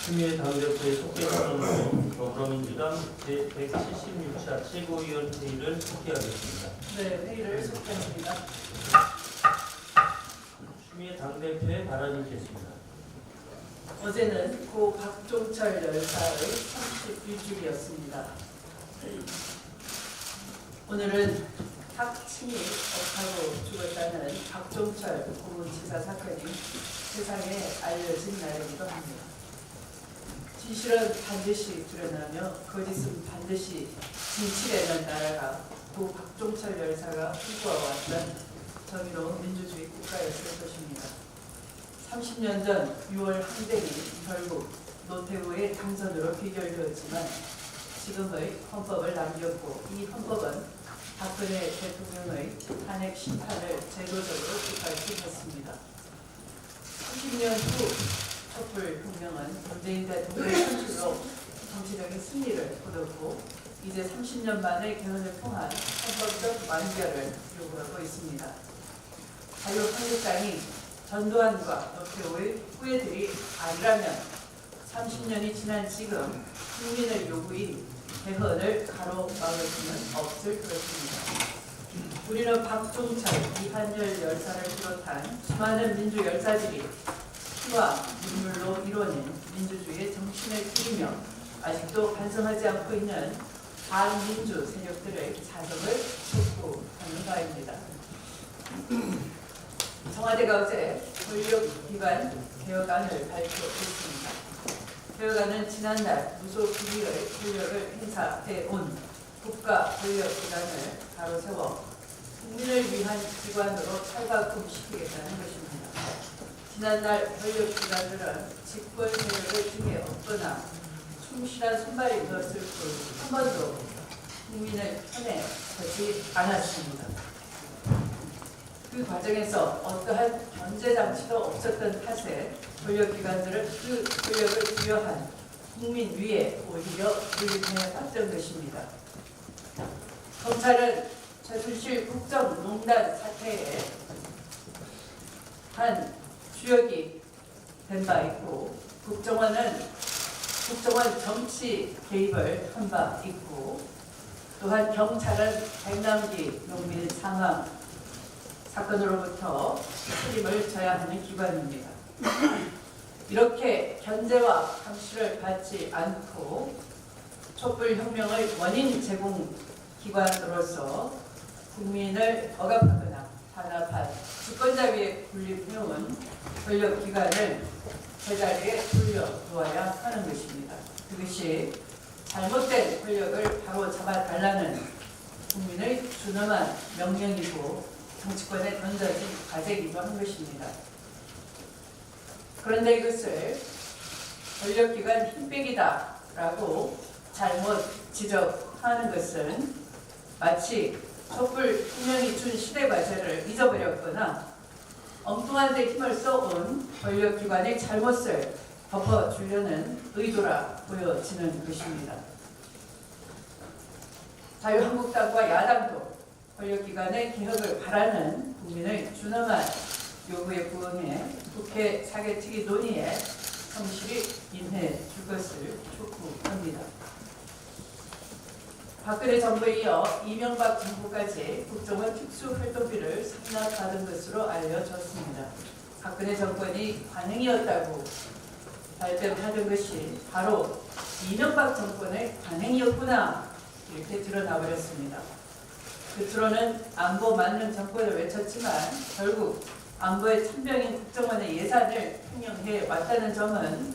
추미애 당대표의 속개선언으로 더불어민주당 제176차 최고위원 회의를 속개하겠습니다. 네, 회의를 속개합니다. 추미애 당대표의 발언이 있겠습니다. 어제는 고 박종철 열사의 31주기였습니다. 오늘은 학침이 업하고 죽었다는 박종철 고문치사 사건이 세상에 알려진 날이기도 합니다. 진실은 반드시 드러나며 거짓은 반드시 진실해낸 나라가 고 박종철 열사가 꿈꿔왔던 정의로운 민주주의 국가였을 것입니다. 30년 전 6월 항쟁이 결국 노태우의 당선으로 귀결되었지만 지금의 헌법을 남겼고 이 헌법은 박근혜 대통령의 탄핵 심판을 제도적으로 뒷받침했습니다. 30년 후 촛불혁명은 문재인 대통령의 선출로 정치적인 승리를 거뒀고 이제 30년 만에 개헌을 통한 헌법적 완결을 요구하고 있습니다. 자유한국당이 전두환과 노태우의 후예들이 아니라면 30년이 지난 지금 국민의 요구인 개헌을 가로막을 수는 없을 것입니다. 우리는 박종철, 이한열 열사를 비롯한 수많은 민주 열사들이 피와 눈물로 이뤄낸 민주주의의 정신을 기리며 아직도 반성하지 않고 있는 반민주 세력들의 자성을 촉구하는 바입니다. 청와대가 어제 권력기관 개혁안을 발표했습니다. 개혁안은 지난날 무소불위의 권력을 행사해온 국가 권력기관을 바로 세워 국민을 위한 기관으로 탈바꿈시키겠다는 것입니다. 지난날 권력기관들은 집권 세력의 등에 없거나 충실한 손발이 되었을 뿐 한 번도 국민의 편에 서지 않았습니다. 그 과정에서 어떠한 견제 장치도 없었던 탓에 권력기관들은 그 권력을 부여한 국민 위에 오히려 불리해왔던 것입니다. 검찰은 최순실 국정농단 사태에 한 주역이 된 바 있고 국정원 정치 개입을 한 바 있고 또한 경찰은 백남기 농민 사망 사건으로부터 책임을 져야 하는 기관입니다. 이렇게 견제와 감시를 받지 않고 촛불혁명의 원인 제공 기관으로서 국민을 억압하거나 탄압한 주권자 위에 군림해온 권력기관을 제자리에 돌려놓아야 하는 것입니다. 그것이 잘못된 권력을 바로 잡아달라는 국민의 준엄한 명령이고 정치권에 던져진 과제이기도 한 것입니다. 그런데 이것을 권력기관 힘빼기다라고 잘못 지적하는 것은 마치 촛불혁명이 준 시대 과제를 잊어버렸거나 엉뚱한 데 힘을 써온 권력기관의 잘못을 덮어주려는 의도라 보여지는 것입니다. 자유한국당과 야당도 권력기관의 개혁을 바라는 국민의 준엄한 요구에 부응해 국회 사개특위 논의에 성실히 임해 줄 것을 촉구합니다. 박근혜 정부에 이어 이명박 정부까지 국정원 특수활동비를 상납받은 것으로 알려졌습니다. 박근혜 정권이 관행이었다고 발뺌하던 것이 바로 이명박 정권의 관행이었구나 이렇게 드러나버렸습니다. 겉으로는 안보 맞는 정권을 외쳤지만 결국 안보의 천병인 국정원의 예산을 횡령해 왔다는 점은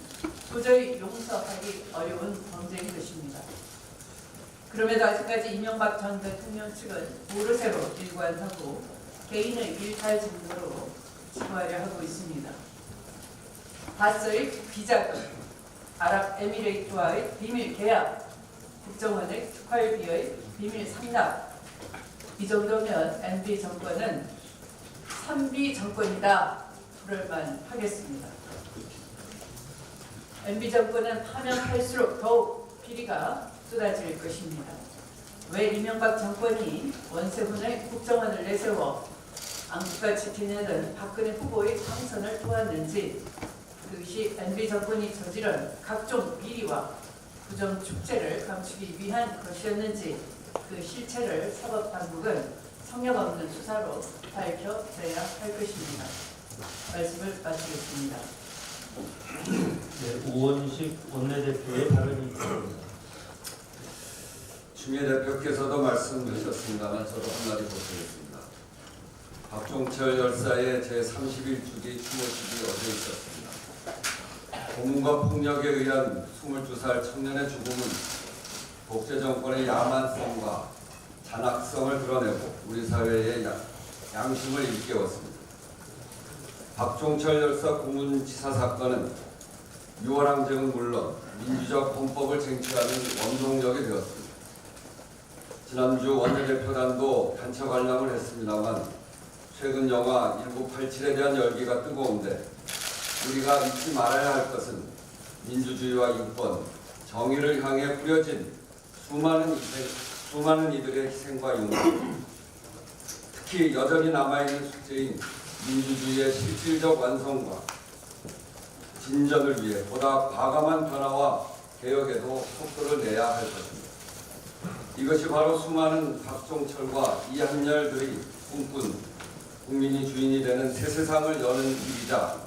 도저히 용서하기 어려운 범죄인 것입니다. 그럼에도 아직까지 이명박 전 대통령 측은 모르쇠로 일관하고 개인의 일탈 정도로 생활을 하고 있습니다. 다스의 비자금, 아랍에미레이트와의 비밀 계약, 국정원의 특활비의 비밀 상납, 이 정도면 MB 정권은 3비 정권이다 그럴만 하겠습니다. MB 정권은 하면 할수록 더욱 비리가 쏟아질 것입니다. 왜 이명박 정권이 원세훈의 국정원을 내세워 안국같이 지내던 박근혜 후보의 당선을 도왔는지 그것이 MB 정권이 저지른 각종 비리와 부정 축제를 감추기 위한 것이었는지 그 실체를 사법당국은 성역 없는 수사로 밝혀내야 할 것입니다. 말씀을 마치겠습니다. 네, 오원식 원내대표의 발언이 있습니다. 추미애 대표께서도 말씀하셨습니다만 저도 한마디 보태겠습니다. 박종철 열사의 제31주기 추모식이 어제 있었습니다. 고문과 폭력에 의한 22살 청년의 죽음은 독재정권의 야만성과 잔악성을 드러내고 우리 사회의 양심을 일깨웠습니다. 박종철 열사 고문치사 사건은 유월항쟁은 물론 민주적 헌법을 쟁취하는 원동력이 되었습니다. 지난주 원내대표단도 단체 관람을 했습니다만 최근 영화 1987에 대한 열기가 뜨거운데 우리가 잊지 말아야 할 것은 민주주의와 인권, 정의를 향해 뿌려진 수많은 이들의 희생과 용기, 특히 여전히 남아있는 숙제인 민주주의의 실질적 완성과 진전을 위해 보다 과감한 변화와 개혁에도 속도를 내야 할 것입니다. 이것이 바로 수많은 박종철과 이한열들이 꿈꾼 국민이 주인이 되는 새 세상을 여는 길이자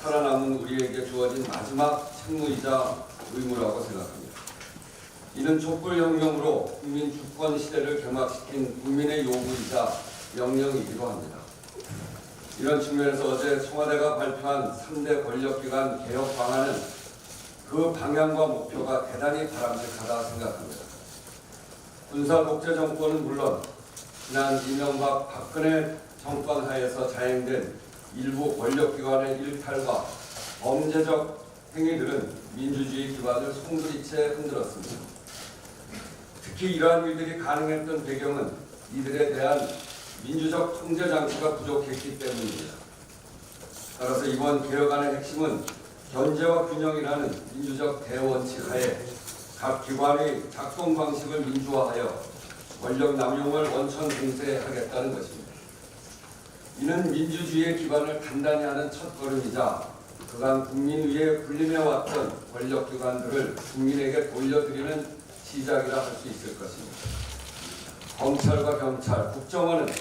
살아남은 우리에게 주어진 마지막 책무이자 의무라고 생각합니다. 이는 촛불혁명으로 국민 주권 시대를 개막시킨 국민의 요구이자 명령이기도 합니다. 이런 측면에서 어제 청와대가 발표한 3대 권력기관 개혁 방안은 그 방향과 목표가 대단히 바람직하다 생각합니다. 군사 독재 정권은 물론 지난 이명박 박근혜 정권 하에서 자행된 일부 권력기관의 일탈과 범죄적 행위들은 민주주의 기반을 송두리째 흔들었습니다. 특히 이러한 일들이 가능했던 배경은 이들에 대한 민주적 통제 장치가 부족했기 때문입니다. 따라서 이번 개혁안의 핵심은 견제와 균형이라는 민주적 대원칙 하에 각 기관의 작동 방식을 민주화하여 권력 남용을 원천 봉쇄하겠다는 것입니다. 이는 민주주의의 기반을 단단히 하는 첫걸음이자 그간 국민 위에 군림해왔던 권력기관들을 국민에게 돌려드리는 시작이라 할 수 있을 것입니다. 검찰과 경찰, 국정원은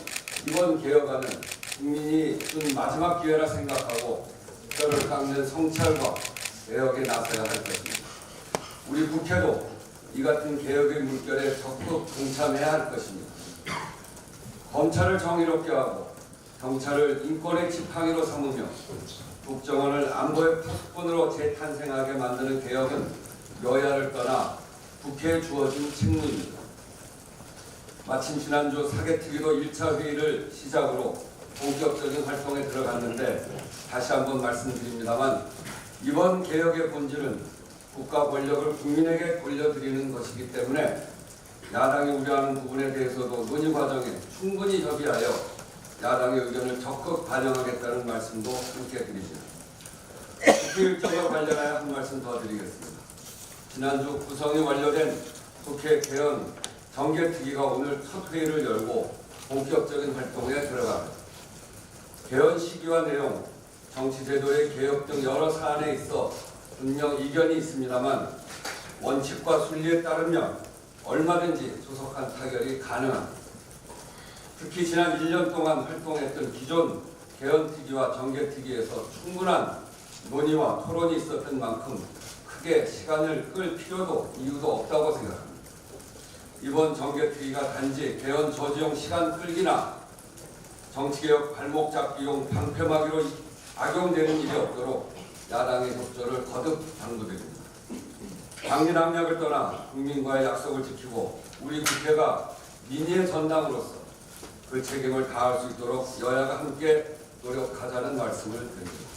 이번 개혁안은 국민이 준 마지막 기회라 생각하고 뼈를 깎는 성찰과 개혁에 나서야 할 것입니다. 우리 국회도 이 같은 개혁의 물결에 적극 동참해야 할 것입니다. 검찰을 정의롭게 하고 경찰을 인권의 지팡이로 삼으며 국정원을 안보의 파수꾼으로 재탄생하게 만드는 개혁은 여야를 떠나 국회에 주어진 책무입니다. 마침 지난주 사개특위도 1차 회의를 시작으로 본격적인 활동에 들어갔는데 다시 한번 말씀드립니다만 이번 개혁의 본질은 국가 권력을 국민에게 돌려드리는 것이기 때문에 야당이 우려하는 부분에 대해서도 논의 과정에 충분히 협의하여 야당의 의견을 적극 반영하겠다는 말씀도 함께 드리죠. 국회 일정과 관련하여 한 말씀 더 드리겠습니다. 지난주 구성이 완료된 국회 개헌 정개특위가 오늘 첫 회의를 열고 본격적인 활동에 들어갑니다. 개헌 시기와 내용, 정치제도의 개혁 등 여러 사안에 있어 분명 이견이 있습니다만 원칙과 순리에 따르면 얼마든지 조속한 타결이 가능합니다. 특히 지난 1년 동안 활동했던 기존 개헌특위와 정개특위에서 충분한 논의와 토론이 있었던 만큼 크게 시간을 끌 필요도 이유도 없다고 생각합니다. 이번 정개특위가 단지 개헌 저지용 시간 끌기나 정치개혁 발목 잡기용 방패막이로 악용되는 일이 없도록 야당의 협조를 거듭 당부드립니다. 당리당략을 떠나 국민과의 약속을 지키고 우리 국회가 민의의 전당으로서 그 책임을 다할 수 있도록 여야가 함께 노력하자는 말씀을 드립니다.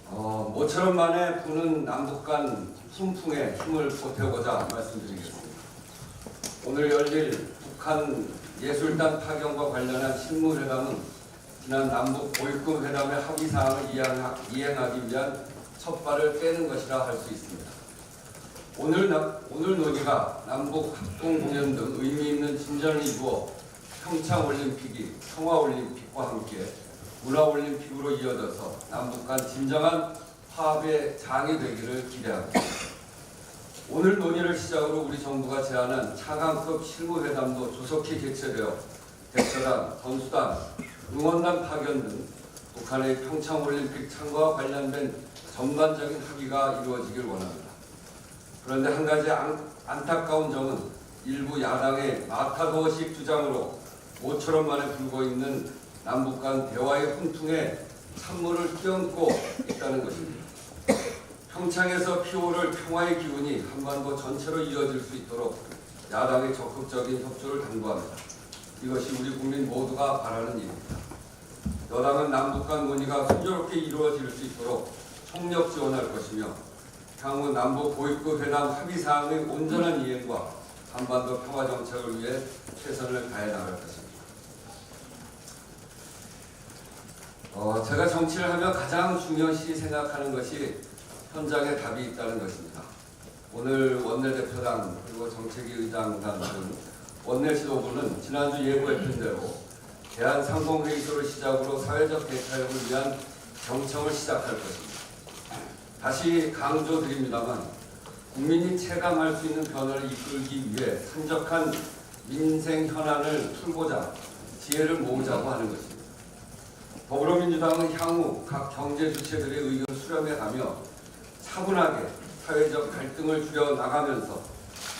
모처럼 만에 부는 남북 간 훈풍에 힘을 보태고자 말씀드리겠습니다. 오늘 열릴 북한 예술단 파견과 관련한 실무회담은 지난 남북 보육금 회담의 합의사항을 이행하기 위한 첫발을 떼는 것이라 할 수 있습니다. 오늘 논의가 남북 합동 공연 등 의미 있는 진전을 이루어 평창올림픽이 평화올림픽과 함께 문화올림픽으로 이어져서 남북 간 진정한 화합의 장이 되기를 기대합니다. 오늘 논의를 시작으로 우리 정부가 제안한 차관급 실무회담도 조속히 개최되어 대표단, 선수단, 응원단 파견 등 북한의 평창올림픽 참가와 관련된 전반적인 합의가 이루어지길 원합니다. 그런데 한 가지 안타까운 점은 일부 야당의 마타도어식 주장으로 모처럼 만에 불고 있는 남북 간 대화의 훈풍에 찬물을 끼얹고 있다는 것입니다. 평창에서 피오를 평화의 기운이 한반도 전체로 이어질 수 있도록 야당의 적극적인 협조를 당부합니다. 이것이 우리 국민 모두가 바라는 일입니다. 여당은 남북 간 논의가 순조롭게 이루어질 수 있도록 총력 지원할 것이며 향후 남북 고위급 회담 합의 사항의 온전한 이행과 한반도 평화 정착을 위해 최선을 다해 나갈 것입니다. 제가 정치를 하며 가장 중요시 생각하는 것이 현장에 답이 있다는 것입니다. 오늘 원내대표당 그리고 정책위 의장단 등 원내 지도부는 지난주 예고했던 대로 대한상공회의소를 시작으로 사회적 대타협을 위한 경청을 시작할 것입니다. 다시 강조드립니다만 국민이 체감할 수 있는 변화를 이끌기 위해 산적한 민생 현안을 풀고자 지혜를 모으자고 하는 것입니다. 더불어민주당은 향후 각 경제 주체들의 의견을 수렴해가며 차분하게 사회적 갈등을 줄여 나가면서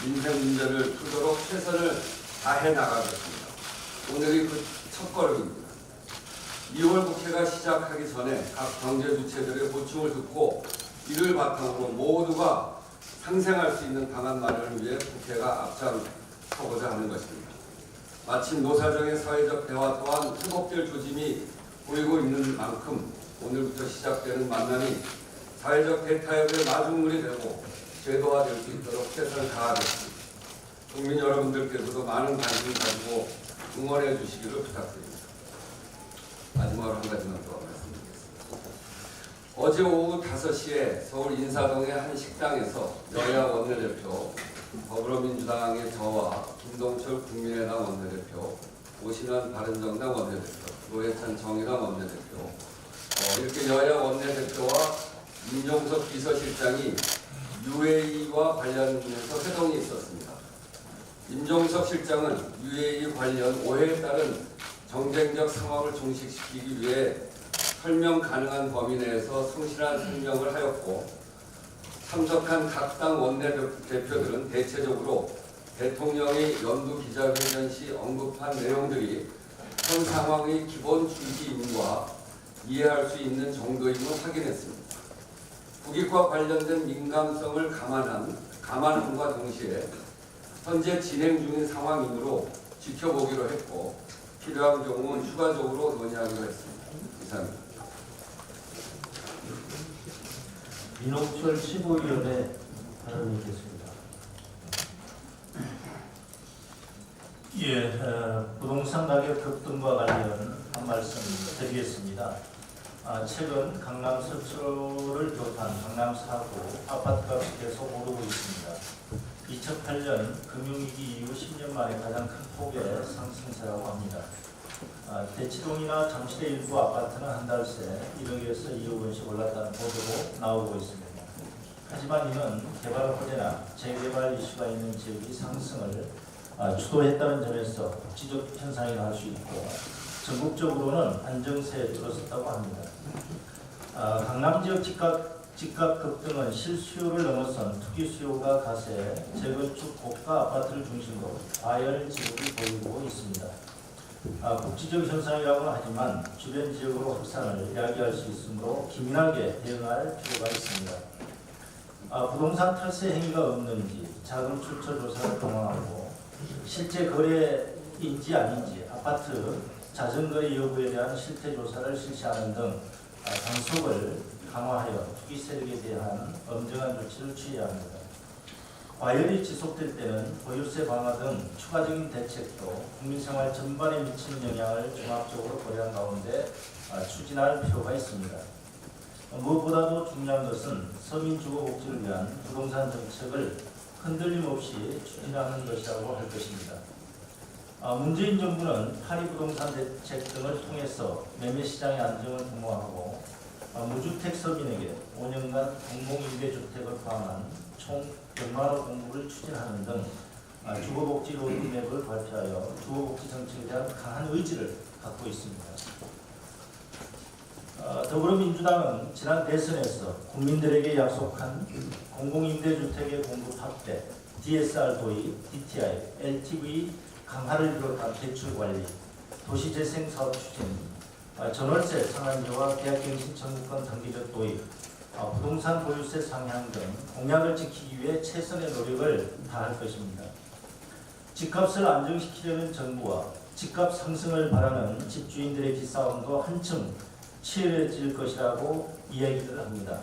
민생 문제를 풀도록 최선을 다해 나가겠습니다. 오늘이 그 첫걸음입니다. 2월 국회가 시작하기 전에 각 경제 주체들의 호칭을 듣고 이를 바탕으로 모두가 상생할 수 있는 방안 마련을 위해 국회가 앞장서고자 하는 것입니다. 마침 노사정의 사회적 대화 또한 회복될 조짐이 보이고 있는 만큼 오늘부터 시작되는 만남이 사회적 대타협의 마중물이 되고 제도화될 수 있도록 최선을 다하겠습니다. 국민 여러분들께서도 많은 관심 가지고 응원해 주시기를 부탁드립니다. 마지막으로 한 가지만 더 말씀드리겠습니다. 어제 오후 5시에 서울 인사동의 한 식당에서 여야 원내대표, 더불어민주당의 저와 김동철 국민의당 원내대표, 오신환 바른정당 원내대표, 노회찬 정의당 원내대표, 이렇게 여야 원내대표와 임종석 비서실장이 UAE와 관련해서 회동이 있었습니다. 임종석 실장은 UAE 관련 오해에 따른 정쟁적 상황을 종식시키기 위해 설명 가능한 범위 내에서 성실한 설명을 하였고, 참석한 각 당 원내대표들은 대체적으로 대통령이 연두 기자회견 시 언급한 내용들이 현 상황의 기본 줄기임과 이해할 수 있는 정도임을 확인했습니다. 국익과 관련된 민감성을 감안함과 동시에 현재 진행 중인 상황이므로 지켜보기로 했고, 필요한 경우는 추가적으로 논의하기로 했습니다. 이상입니다. 민홍철 15위원의 발언이 있겠습니다. 부동산 가격 급등과 관련 한 말씀 드리겠습니다. 최근 강남 서초를 비롯한 강남 4구 아파트값이 계속 오르고 있습니다. 2008년 금융위기 이후 10년 만에 가장 큰 폭의 상승세라고 합니다. 대치동이나 잠실의 일부 아파트는 한 달 새 1억에서 2억 원씩 올랐다는 보도도 나오고 있습니다. 하지만 이는 개발 호재나 재개발 이슈가 있는 지역이 상승을 주도했다는 점에서 국지적 현상이라 할 수 있고, 전국적으로는 안정세에 들어섰다고 합니다. 강남 지역 집값 급등은 실수요를 넘어선 투기 수요가 가세, 재건축 고가 아파트를 중심으로 과열 지역이 보이고 있습니다. 국지적 현상이라고는 하지만 주변 지역으로 확산을 야기할 수 있으므로 기민하게 대응할 필요가 있습니다. 부동산 탈세 행위가 없는지 자금 출처 조사를 동원하고, 실제 거래인지 아닌지 아파트 자전거래 여부에 대한 실태 조사를 실시하는 등 단속을 강화하여 투기 세력에 대한 엄정한 조치를 취해야 합니다. 과열이 지속될 때는 보유세 방화 등 추가적인 대책도 국민생활 전반에 미치는 영향을 종합적으로 고려한 가운데 추진할 필요가 있습니다. 무엇보다도 중요한 것은 서민 주거 복지를 위한 부동산 정책을 흔들림 없이 추진하는 것이라고 할 것입니다. 문재인 정부는 파리 부동산 대책 등을 통해서 매매 시장의 안정을 도모하고 무주택 서민에게 5년간 공공임대주택을 포함한 총 100만 원 공급을 추진하는 등 주거복지 로드맵을 발표하여 주거복지 정책에 대한 강한 의지를 갖고 있습니다. 더불어민주당은 지난 대선에서 국민들에게 약속한 공공임대주택의 공급 확대, DSR 도입, DTI, LTV 강화를 비롯한 대출 관리, 도시재생 사업 추진, 전월세 상한제와 계약갱신 청구권 단기적 도입, 부동산 보유세 상향 등 공약을 지키기 위해 최선의 노력을 다할 것입니다. 집값을 안정시키려는 정부와 집값 상승을 바라는 집주인들의 기싸움도 한층 치열해질 것이라고 이야기를 합니다.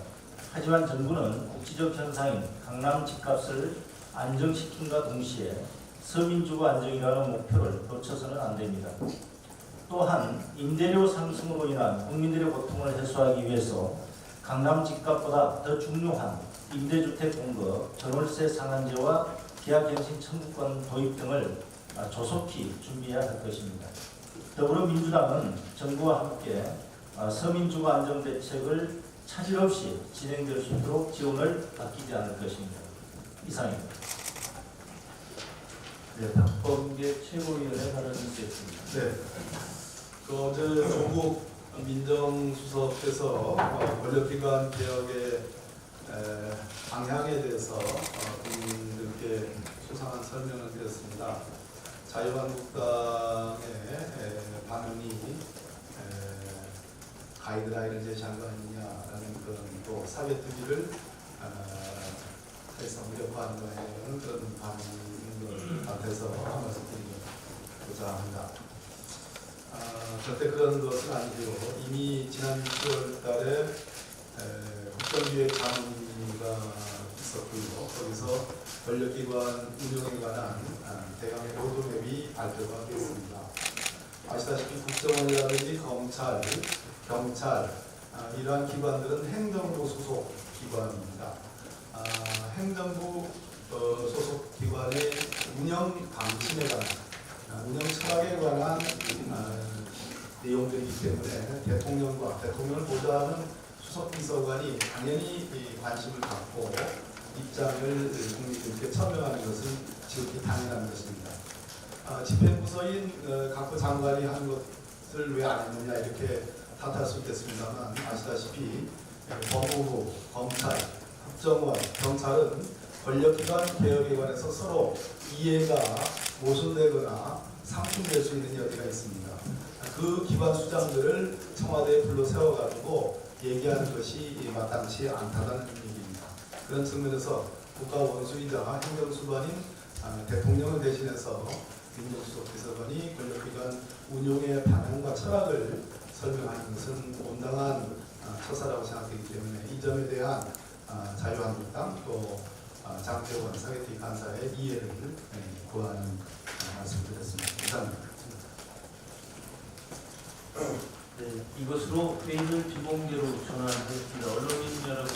하지만 정부는 국지적 현상인 강남 집값을 안정시킴과 동시에 서민주거 안정이라는 목표를 놓쳐서는 안 됩니다. 또한 임대료 상승으로 인한 국민들의 고통을 해소하기 위해서 강남 집값보다 더 중요한 임대주택 공급, 전월세 상한제와 계약갱신 청구권 도입 등을 조속히 준비해야 할 것입니다. 더불어민주당은 정부와 함께 서민주거 안정 대책을 차질 없이 진행될 수 있도록 지원을 아끼지 않을 것입니다. 이상입니다. 네, 박범계 최고위원의 발언을 듣겠습니다. 네. 어제 조국 민정수석께서 권력기관 개혁의 방향에 대해서 국민들께 소상한 설명을 드렸습니다. 자유한국당의 반응이 가이드라인을 제시한 거 아니냐라는 그런 또 사개특위를 해서 무력화하는 거 아니냐는 그런 반응인 것 같아서 한 말씀 드리고자 합니다. 절대 그런 것은 아니고요. 이미 지난 6월 달에 국정기획자문위가 있었고요. 거기서 권력기관 운영에 관한 대강의 로드맵이 발표가 됐습니다. 아시다시피 국정원이라든지 검찰, 경찰 이러한 기관들은 행정부 소속 기관입니다. 행정부 소속 기관의 운영 방침에 관한 운영 철학에 관한 내용들이기 때문에 대통령을 보좌하는 수석비서관이 당연히 관심을 갖고 입장을 국민들께 설명하는 것은 지극히 당연한 것입니다. 집행부서인 각 장관이 한 것을 왜 안 했느냐 이렇게 탓할 수 있겠습니다만 아시다시피 법무부, 검찰, 국정원, 경찰은 권력기관 개혁에 관해서 서로 이해가 모순되거나 상충될 수 있는 여지가 있습니다. 그 기관 수장들을 청와대에 불러 세워가지고 얘기하는 것이 마땅치 않다는 얘기입니다. 그런 측면에서 국가 원수이자 행정수반인 대통령을 대신해서 민정수석 비서관이 권력기관 운용의 방향과 철학을 설명하는 것은 온당한 처사라고 생각되기 때문에 이 점에 대한 자유한국당 또 장태원 사개특위 간사의 이해를 구하는 말씀을 드렸습니다. 감사합니다. 네, 이것으로 회의를 비공개로 전환했습니다. 언론인 여러분.